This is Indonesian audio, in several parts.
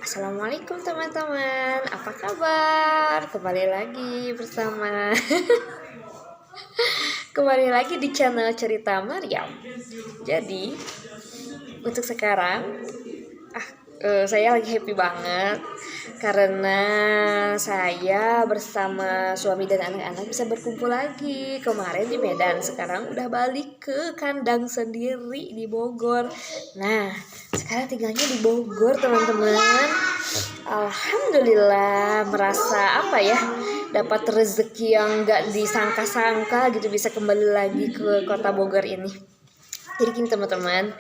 Assalamualaikum teman-teman, apa kabar? Kembali lagi bersama Kembali lagi di channel Cerita Maryam. Jadi untuk sekarang saya lagi happy banget karena saya bersama suami dan anak-anak bisa berkumpul lagi. Kemarin di Medan, sekarang udah balik ke kandang sendiri di Bogor. Nah, sekarang tinggalnya di Bogor, teman-teman. Alhamdulillah, merasa dapat rezeki yang gak disangka-sangka gitu, bisa kembali lagi ke kota Bogor ini. Jadi gini teman-teman,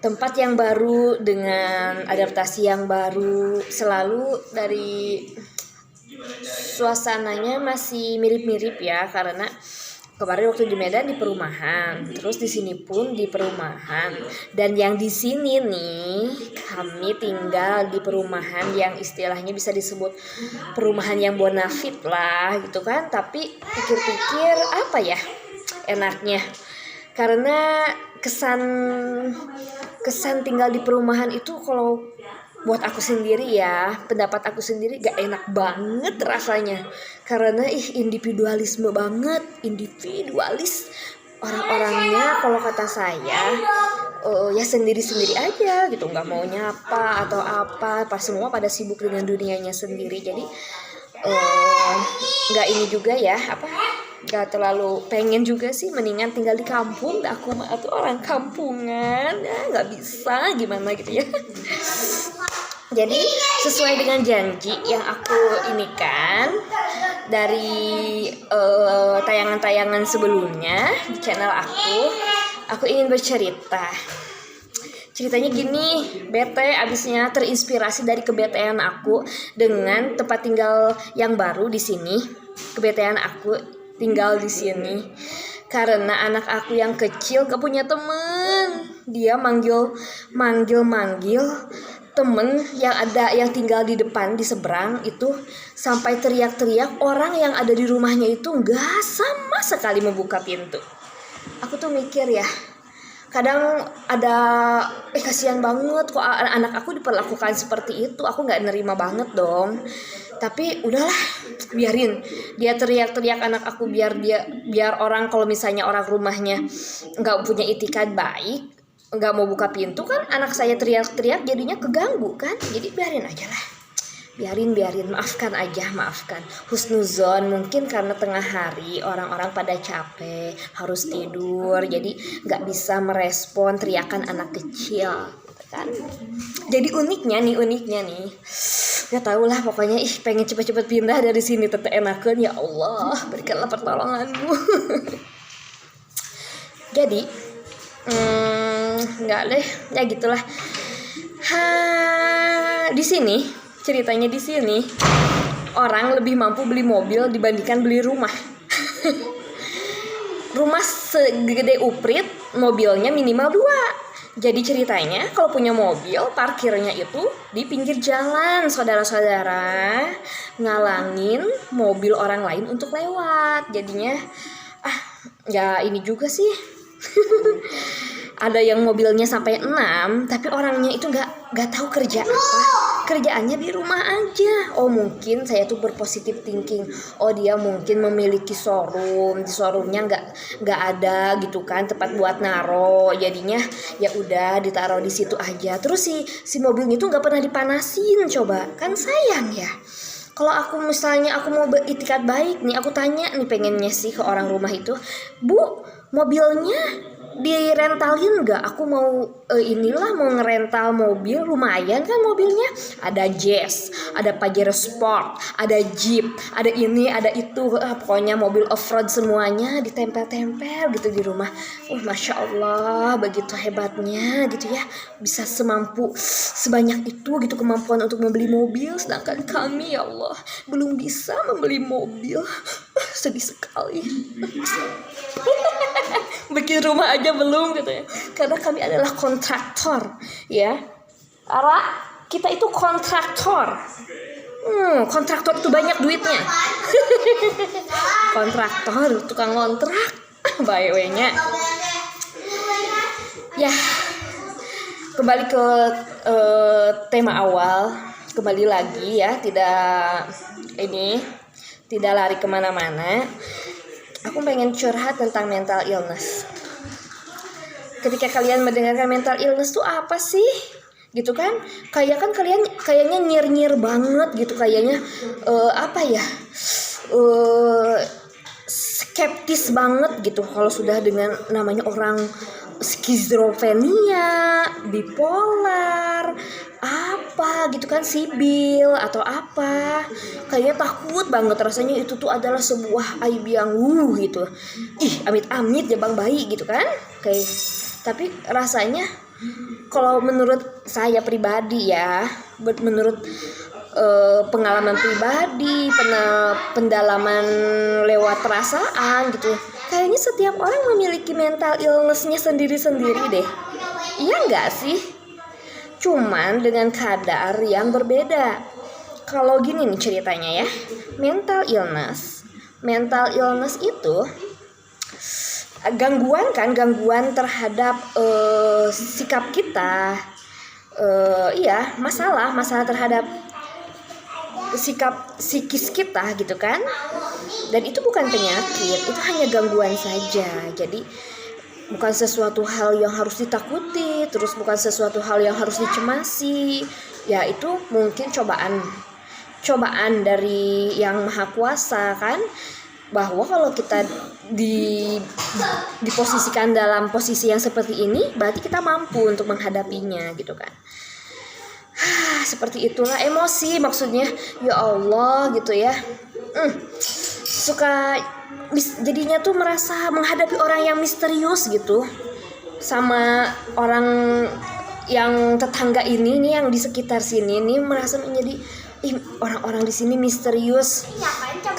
tempat yang baru dengan adaptasi yang baru, selalu dari suasananya masih mirip-mirip ya, karena kemarin waktu di Medan di perumahan, terus di sini pun di perumahan, dan yang di sini nih kami tinggal di perumahan yang istilahnya bisa disebut perumahan yang bonafit lah gitu kan. Tapi pikir-pikir enaknya, karena kesan tinggal di perumahan itu, kalau buat aku sendiri ya, pendapat aku sendiri gak enak banget rasanya, karena individualis orang-orangnya. Kalau kata saya ya sendiri-sendiri aja gitu, nggak mau nyapa atau apa, pas semua pada sibuk dengan dunianya sendiri. Jadi nggak ini juga ya, gak terlalu pengen juga sih, mendingan tinggal di kampung. Aku mah tuh orang kampungan ya, nggak bisa gimana gitu ya. Jadi sesuai dengan janji yang aku inikan dari tayangan-tayangan sebelumnya di channel aku ingin bercerita. Ceritanya gini, bete abisnya terinspirasi dari kebetean aku dengan tempat tinggal yang baru di sini. Kebetean aku tinggal di sini karena anak aku yang kecil gak punya temen. Dia manggil temen yang tinggal di depan, di seberang itu, sampai teriak-teriak. Orang yang ada di rumahnya itu gak sama sekali membuka pintu. Aku tuh mikir ya, kadang ada kasihan banget kok anak aku diperlakukan seperti itu. Aku gak nerima banget dong. Tapi udahlah, biarin dia teriak-teriak anak aku, biar orang, kalau misalnya orang rumahnya nggak punya itikat baik, nggak mau buka pintu kan, anak saya teriak-teriak jadinya keganggu kan. Jadi biarin aja lah, biarin, maafkan husnuzon. Mungkin karena tengah hari orang-orang pada capek, harus tidur, jadi nggak bisa merespon teriakan anak kecil kan. Jadi uniknya nih gak tau lah, pokoknya pengen cepet-cepet pindah dari sini, tetep enakan. Ya Allah, berikanlah pertolonganmu. Jadi nggak deh ya, gitulah. Di sini ceritanya, di sini orang lebih mampu beli mobil dibandingkan beli rumah. Rumah segede uprit, mobilnya minimal 2. Jadi ceritanya kalau punya mobil, parkirnya itu di pinggir jalan, saudara-saudara, ngalangin mobil orang lain untuk lewat. Jadinya ya ini juga sih. Ada yang mobilnya sampai 6, tapi orangnya itu nggak tahu kerja apa. Kerjaannya di rumah aja. Oh, mungkin saya tuh berpositif thinking. Oh, dia mungkin memiliki showroom. Di showroomnya nggak ada gitu kan tempat buat naro. Jadinya ya udah ditaruh di situ aja. Terus si mobilnya tuh nggak pernah dipanasin. Coba, kan sayang ya. Kalau aku misalnya aku mau beritikat baik nih, aku tanya nih, pengennya sih ke orang rumah itu, Bu, mobilnya direntalin nggak? Aku mau mau ngerental mobil, lumayan kan mobilnya. Ada Jazz, ada Pajero Sport, ada Jeep, ada ini, ada itu. Pokoknya mobil off-road semuanya ditempel-tempel gitu di rumah. Masya Allah, begitu hebatnya gitu ya, bisa sebanyak itu gitu kemampuan untuk membeli mobil. Sedangkan kami, ya Allah, belum bisa membeli mobil. Sedih sekali. Bikin rumah aja belum gitu ya, karena kami adalah kontraktor ya. Kita itu kontraktor. Kontraktor itu banyak duitnya. Kontraktor, tukang kontrak. By way-nya ya, kembali ke tema awal, kembali lagi ya, tidak lari kemana-mana. Aku pengen curhat tentang mental illness. Ketika kalian mendengarkan mental illness tuh apa sih? Gitu kan? Kalian kayaknya nyir-nyir banget gitu, kayaknya skeptis banget gitu kalau sudah dengan namanya orang skizofrenia, bipolar, apa gitu kan, sibil atau apa. Kayaknya takut banget rasanya itu tuh adalah sebuah aib yang gitu. Amit-amit jabang bayi gitu kan. Kayak tapi rasanya kalau menurut saya pribadi ya, menurut pengalaman pribadi, pendalaman lewat perasaan gitu, kayaknya setiap orang memiliki mental illness-nya sendiri-sendiri deh. Iya nggak sih? Cuman dengan kadar yang berbeda. Kalau gini nih ceritanya ya, mental illness itu gangguan terhadap sikap kita, masalah terhadap sikap psikis kita gitu kan. Dan itu bukan penyakit, itu hanya gangguan saja. Jadi bukan sesuatu hal yang harus ditakuti, terus bukan sesuatu hal yang harus dicemasi. Ya itu mungkin cobaan dari yang Maha Kuasa kan, bahwa kalau kita diposisikan dalam posisi yang seperti ini, berarti kita mampu untuk menghadapinya gitu kan. Seperti itulah emosi, maksudnya ya Allah gitu ya. Suka jadinya tuh merasa menghadapi orang yang misterius gitu, sama orang yang tetangga ini nih, yang di sekitar sini nih, merasa menjadi orang-orang di sini misterius,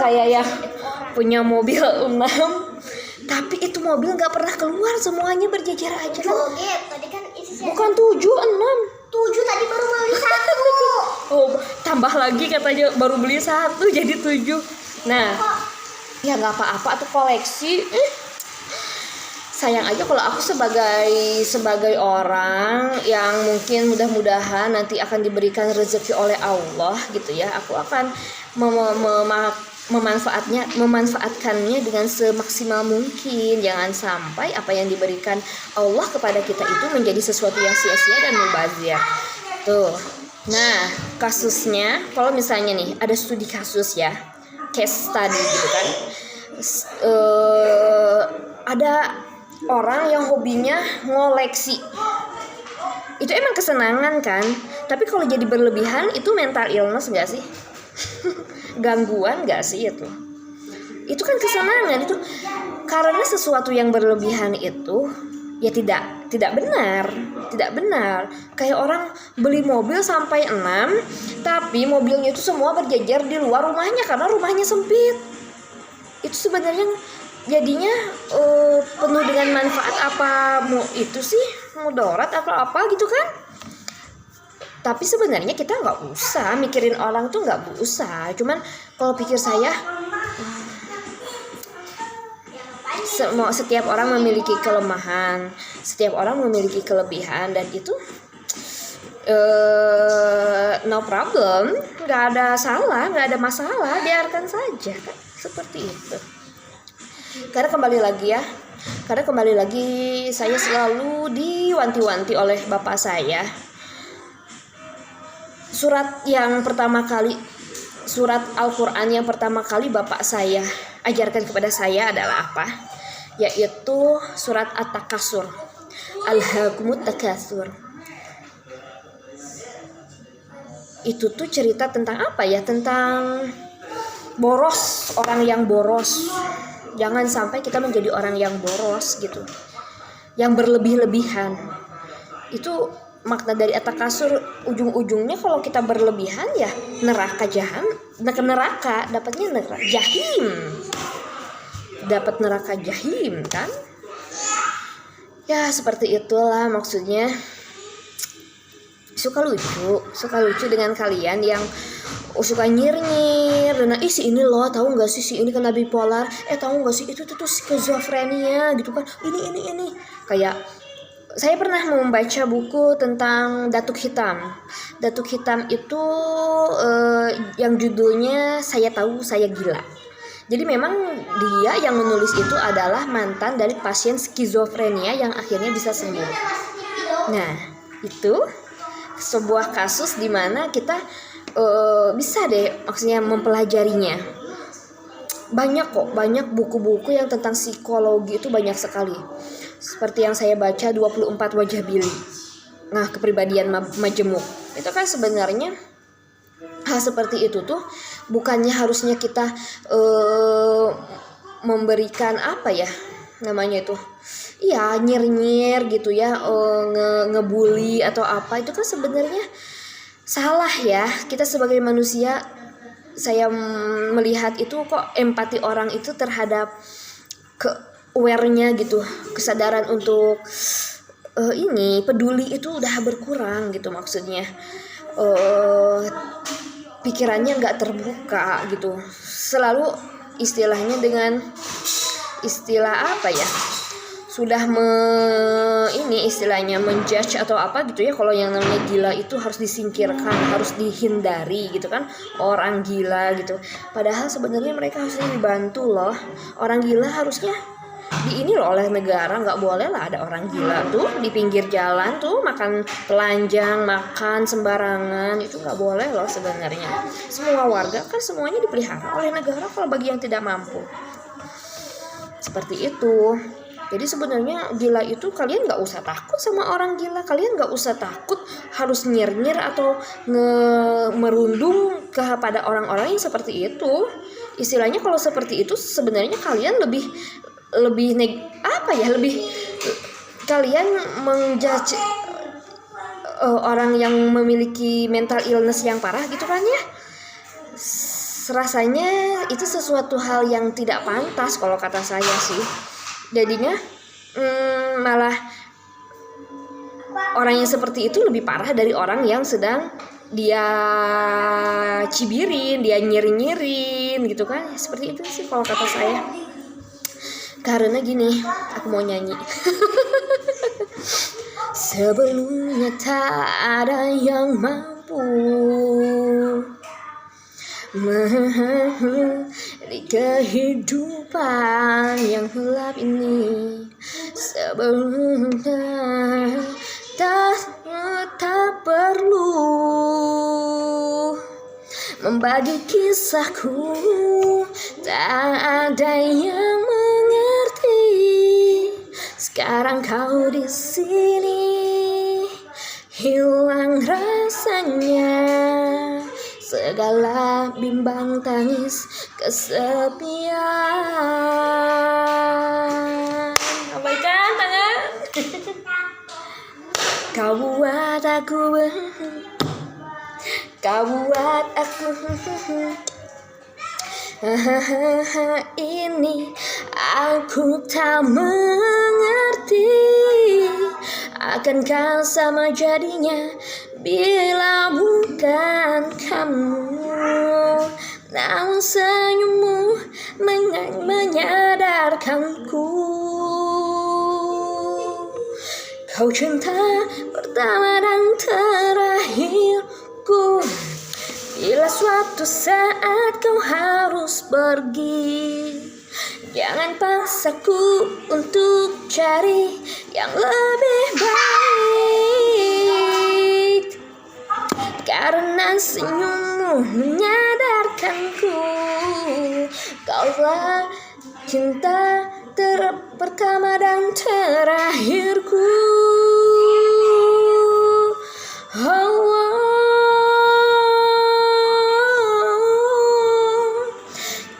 kayak yang punya mobil 6 tapi itu mobil nggak pernah keluar, semuanya berjejer aja. Bukan 7, 6. 7 tadi baru beli 1. Oh, tambah lagi katanya baru beli 1 jadi 7. Nah, ya nggak apa-apa tuh koleksi. Sayang aja kalau aku sebagai orang yang mungkin mudah-mudahan nanti akan diberikan rezeki oleh Allah gitu ya, aku akan memanfaatkannya dengan semaksimal mungkin. Jangan sampai apa yang diberikan Allah kepada kita itu menjadi sesuatu yang sia-sia dan mubazir. Tuh. Nah, kasusnya kalau misalnya nih ada studi kasus ya, case study gitu kan. Ada orang yang hobinya ngoleksi. Itu emang kesenangan kan? Tapi kalau jadi berlebihan itu mental illness gak sih? Gangguan gak sih itu? Itu kan kesenangan itu, karena sesuatu yang berlebihan itu ya tidak benar. Kayak orang beli mobil sampai 6, tapi mobilnya itu semua berjejer di luar rumahnya karena rumahnya sempit. Itu sebenarnya jadinya penuh dengan manfaat apa itu sih, mudarat atau apa gitu kan. Tapi sebenarnya kita nggak usah mikirin orang tuh, nggak usah. Cuman kalau pikir saya, setiap orang memiliki kelemahan, setiap orang memiliki kelebihan, dan itu no problem, nggak ada salah, nggak ada masalah, biarkan saja kan, seperti itu. Karena kembali lagi saya selalu diwanti-wanti oleh bapak saya. Surat Al-Quran yang pertama kali bapak saya ajarkan kepada saya adalah apa? Yaitu surat At-Takasur. Alhaakumut takasur. Itu tuh cerita tentang apa ya? Tentang boros, orang yang boros. Jangan sampai kita menjadi orang yang boros gitu, yang berlebih-lebihan. Itu makna dari At-Takasur. Ujung-ujungnya kalau kita berlebihan ya neraka dapatnya neraka jahim. Dapat neraka jahim kan? Ya seperti itulah maksudnya. Suka lucu dengan kalian yang suka nyir-nyir. Nah, si ini loh, tahu nggak sih si ini kena bipolar? Tahu nggak sih itu tuh skizofrenia gitu kan? Ini kayak Saya pernah membaca buku tentang Datuk Hitam. Datuk Hitam itu yang judulnya Saya Tahu Saya Gila. Jadi memang dia yang menulis itu adalah mantan dari pasien skizofrenia yang akhirnya bisa sembuh. Nah, itu sebuah kasus di mana kita bisa deh maksudnya mempelajarinya. Banyak buku-buku yang tentang psikologi itu banyak sekali. Seperti yang saya baca 24 Wajah Billy. Nah, kepribadian majemuk. Itu kan sebenarnya hal seperti itu tuh bukannya harusnya kita memberikan apa ya namanya itu, iya nyir-nyir gitu ya, ngebully atau apa, itu kan sebenarnya salah ya. Kita sebagai manusia, saya melihat itu kok empati orang itu terhadap aware-nya gitu, kesadaran untuk ini peduli itu udah berkurang gitu, maksudnya pikirannya nggak terbuka gitu, selalu istilahnya dengan istilah apa ya, sudah istilahnya menjudge atau apa gitu ya. Kalau yang namanya gila itu harus disingkirkan, harus dihindari gitu kan, orang gila gitu. Padahal sebenarnya mereka harusnya dibantu loh. Orang gila harusnya ini loh oleh negara, nggak boleh lah ada orang gila tuh di pinggir jalan tuh makan telanjang, makan sembarangan, itu nggak boleh loh sebenarnya. Semua warga kan semuanya dipelihara oleh negara kalau bagi yang tidak mampu, seperti itu. Jadi sebenarnya gila itu kalian nggak usah takut sama orang gila, kalian nggak usah takut harus nyir-nyir atau merundung kepada orang-orang yang seperti itu. Istilahnya kalau seperti itu sebenarnya kalian lebih kalian menjudge orang yang memiliki mental illness yang parah gitu kan ya. Rasanya itu sesuatu hal yang tidak pantas kalau kata saya sih. Jadinya malah orang yang seperti itu lebih parah dari orang yang sedang dia cibirin, dia nyiri-nyirin gitu kan. Seperti itu sih kalau kata saya. Karena gini, aku mau nyanyi. Sebelumnya tak ada yang mampu di kehidupan yang gelap ini. Sebelumnya tak perlu membagi kisahku, tak ada yang mengerti. Sekarang kau di sini, hilang rasanya segala bimbang tangis kesepian. Abaikan tangan. Kau buat aku ini aku tak mengerti akankah sama jadinya bila bukan kamu. Namun senyummu menyadarkanku kau cinta pertama dan terakhirku. Bila suatu saat kau harus pergi, jangan paksaku untuk cari yang lebih baik. Karena senyummu menyadarkanku kaulah cinta pertama dan terakhirku.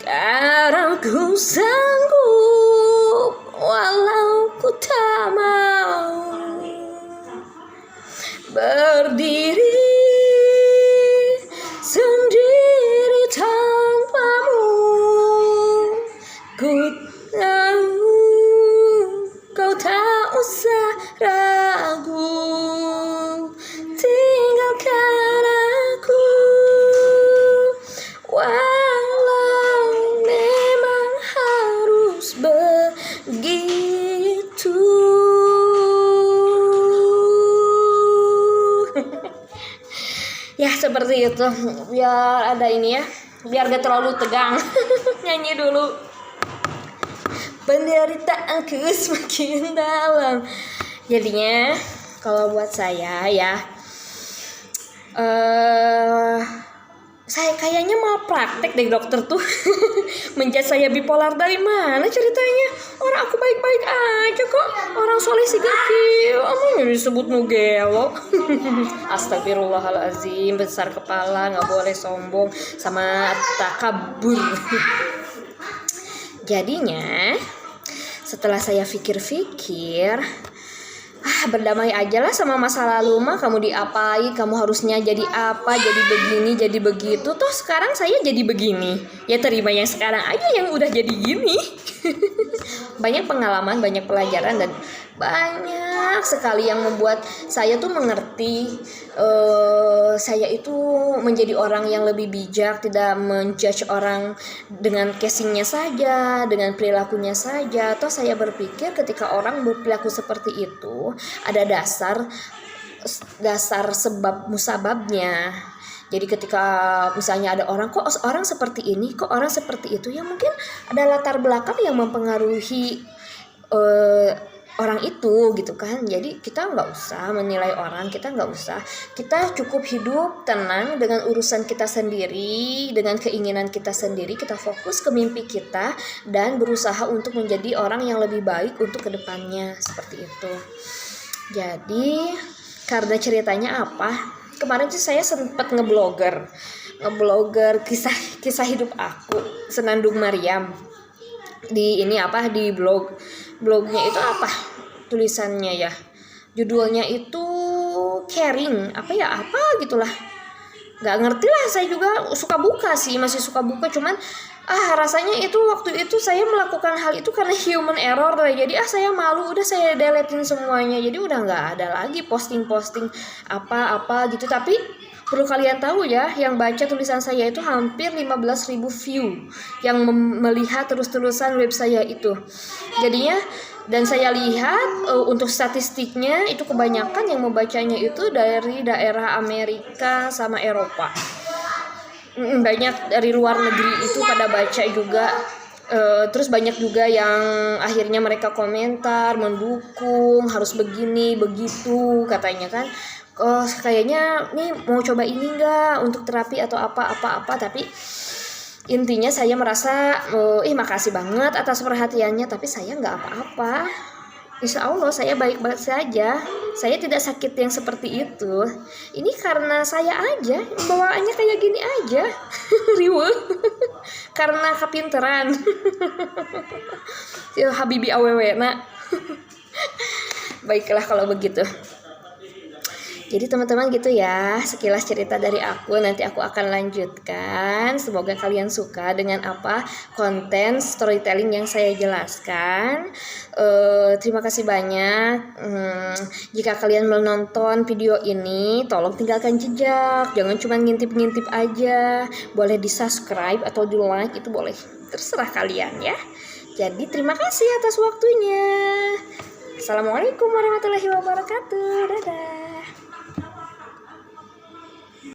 Sekarang ku sanggup walau ku tak mau berdiri sendiri tanpamu. Ku tahu kau tak usah ragu, tinggalkan aku walau memang harus begitu. Ya seperti itu. Biar ada ini ya, biar gak terlalu tegang. Nyanyi dulu. Penderitaanku semakin dalam. Jadinya kalau buat saya ya, saya kayaknya mau praktek deh dokter tuh. Menjat saya bipolar dari mana ceritanya? Orang aku baik-baik aja kok. Orang soleh sih gak amanya disebut nugelo. Astagfirullahaladzim, besar kepala, gak boleh sombong sama takabur. Jadinya setelah saya pikir-pikir, berdamai aja lah sama masa lalu mah. Kamu diapain, kamu harusnya jadi apa, jadi begini, jadi begitu. Toh sekarang saya jadi begini. Ya terima yang sekarang aja yang udah jadi gini. Banyak pengalaman, banyak pelajaran, dan banyak sekali yang membuat saya tuh mengerti. Saya itu menjadi orang yang lebih bijak, tidak menjudge orang dengan casingnya saja, dengan perilakunya saja. Toh saya berpikir ketika orang berperilaku seperti itu, ada dasar sebab musababnya. Jadi ketika misalnya ada orang, kok orang seperti ini, kok orang seperti itu, ya mungkin ada latar belakang yang mempengaruhi orang itu gitu kan. Jadi kita nggak usah menilai orang, kita cukup hidup tenang dengan urusan kita sendiri, dengan keinginan kita sendiri. Kita fokus ke mimpi kita dan berusaha untuk menjadi orang yang lebih baik untuk kedepannya, seperti itu. Jadi karena ceritanya apa, kemarin sih saya sempat ngeblogger kisah hidup aku, Senandung Maryam, di ini apa, di blognya itu apa tulisannya ya, judulnya itu caring apa gitulah, nggak ngerti lah. Saya juga masih suka buka, cuman rasanya itu waktu itu saya melakukan hal itu karena human error lah. Jadi saya malu, udah saya deletein semuanya. Jadi udah nggak ada lagi posting apa gitu. Tapi perlu kalian tahu ya, yang baca tulisan saya itu hampir 15.000 view yang melihat terus-terusan web saya itu. Jadinya, dan saya lihat untuk statistiknya itu kebanyakan yang membacanya itu dari daerah Amerika sama Eropa. Banyak dari luar negeri itu pada baca juga. Terus banyak juga yang akhirnya mereka komentar, mendukung, harus begini begitu katanya kan. Kayaknya nih mau coba ini enggak untuk terapi atau apa. Tapi intinya saya merasa makasih banget atas perhatiannya, tapi saya nggak apa-apa. Insya Allah saya baik-baik saja. Saya tidak sakit yang seperti itu. Ini karena saya aja, bawaannya kayak gini aja. Riwe. Karena kepinteran. Habibi awewe nak. Baiklah kalau begitu. Jadi teman-teman gitu ya, sekilas cerita dari aku. Nanti aku akan lanjutkan. Semoga kalian suka dengan konten storytelling yang saya jelaskan. Terima kasih banyak. Jika kalian menonton video ini, tolong tinggalkan jejak. Jangan cuma ngintip-ngintip aja. Boleh di subscribe atau di like, itu boleh. Terserah kalian ya. Jadi terima kasih atas waktunya. Assalamualaikum warahmatullahi wabarakatuh. Dadah.